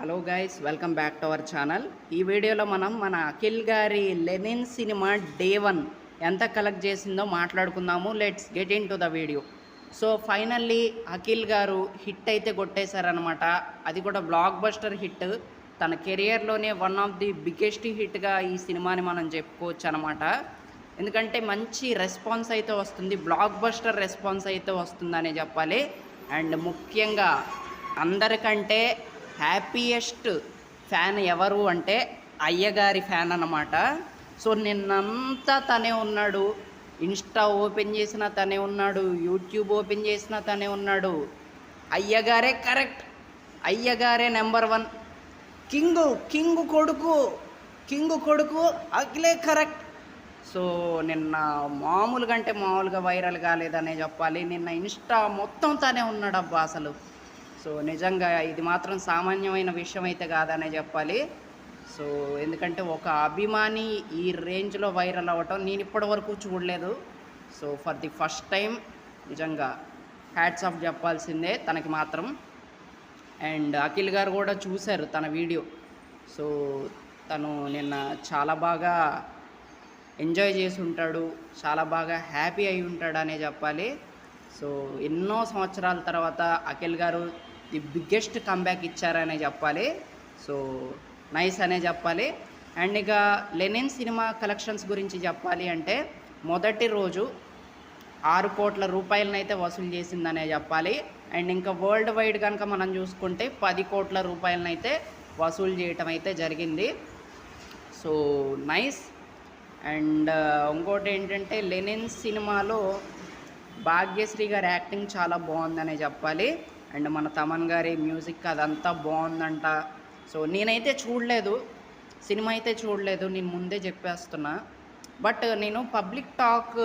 Hello guys, welcome back to our channel. ఈ వీడియోలో మనం మన అఖిల్ గారి లెనిన్ సినిమా డే 1 ఎంత కలెక్ట్ చేసిందో మాట్లాడుకుందాము. Let's get in to the video. So finally Akhil గారు హిట్ అయితే కొట్టేశారనమాట. అది కూడా బ్లాక్ బస్టర్ హిట్. తన కెరియర్లోనే వన్ ఆఫ్ ది బిగ్గెస్ట్ హిట్గా ఈ సినిమాని మనం చెప్పుకోవచ్చు అనమాట. ఎందుకంటే మంచి రెస్పాన్స్ అయితే వస్తుంది, బ్లాక్ బస్టర్ రెస్పాన్స్ అయితే వస్తుందనే చెప్పాలి. అండ్ ముఖ్యంగా అందరికంటే హ్యాపీయెస్ట్ ఫ్యాన్ ఎవరు అంటే అయ్యగారి ఫ్యాన్ అన్నమాట. సో నిన్నంతా తనే ఉన్నాడు, ఇన్స్టా ఓపెన్ చేసినా తనే ఉన్నాడు, యూట్యూబ్ ఓపెన్ చేసినా తనే ఉన్నాడు. అయ్యగారే కరెక్ట్, అయ్యగారే నెంబర్ 1. కింగు కొడుకు అఖిలే కరెక్ట్. సో నిన్న మామూలుగా అంటే మామూలుగా వైరల్ కాలేదనే చెప్పాలి. నిన్న ఇన్స్టా మొత్తం తనే ఉన్నాడు అబ్బా అసలు. సో నిజంగా ఇది మాత్రం సామాన్యమైన విషయం అయితే కాదనే చెప్పాలి. సో ఎందుకంటే ఒక అభిమాని ఈ రేంజ్లో వైరల్ అవ్వటం నేను ఇప్పటి వరకు చూడలేదు. So for the first time నిజంగా హ్యాట్స్ ఆఫ్ చెప్పాల్సిందే తనకి మాత్రం. అండ్ అఖిల్ గారు కూడా చూశారు తన వీడియో. సో తను నిన్న చాలా బాగా ఎంజాయ్ చేసి ఉంటాడు, చాలా బాగా హ్యాపీ అయి ఉంటాడు అనే చెప్పాలి. సో ఎన్నో సంవత్సరాల తర్వాత అఖిల్ గారు ది బిగ్గెస్ట్ కంబ్యాక్ ఇచ్చారనే చెప్పాలి. సో నైస్ అనే చెప్పాలి. అండ్ ఇక లెనిన్ సినిమా కలెక్షన్స్ గురించి చెప్పాలి అంటే మొదటి రోజు 6 కోట్ల రూపాయలనైతే వసూలు చేసిందనే చెప్పాలి. అండ్ ఇంకా వరల్డ్ వైడ్ కనుక మనం చూసుకుంటే 10 కోట్ల రూపాయలనైతే వసూలు చేయటం అయితే జరిగింది. So nice. అండ్ ఇంకోటి ఏంటంటే లెనిన్ సినిమాలో భాగ్యశ్రీ గారి యాక్టింగ్ చాలా బాగుందనే చెప్పాలి. అండ్ మన తమన్ గారి మ్యూజిక్ అదంతా బాగుందంట. సో నేనైతే చూడలేదు, సినిమా అయితే చూడలేదు, నేను ముందే చెప్పేస్తున్నా. బట్ నేను పబ్లిక్ టాక్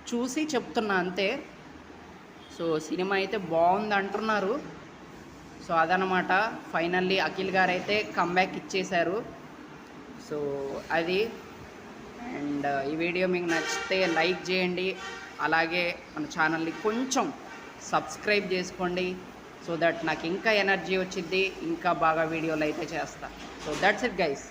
చూసి చెప్తున్నా అంతే. సో సినిమా అయితే బాగుంది అంటున్నారు. సో అదనమాట. ఫైనల్లీ అఖిల్ గారు అయితే కంబ్యాక్ ఇచ్చేశారు. సో అది. అండ్ ఈ వీడియో మీకు నచ్చితే లైక్ చేయండి, అలాగే మన ఛానల్ని కొంచెం సబ్స్క్రైబ్ చేసుకోండి. సో దట్ నాకు ఇంకా ఎనర్జీ వచ్చింది, ఇంకా బాగా వీడియోలు అయితే చేస్తా. So that's it guys.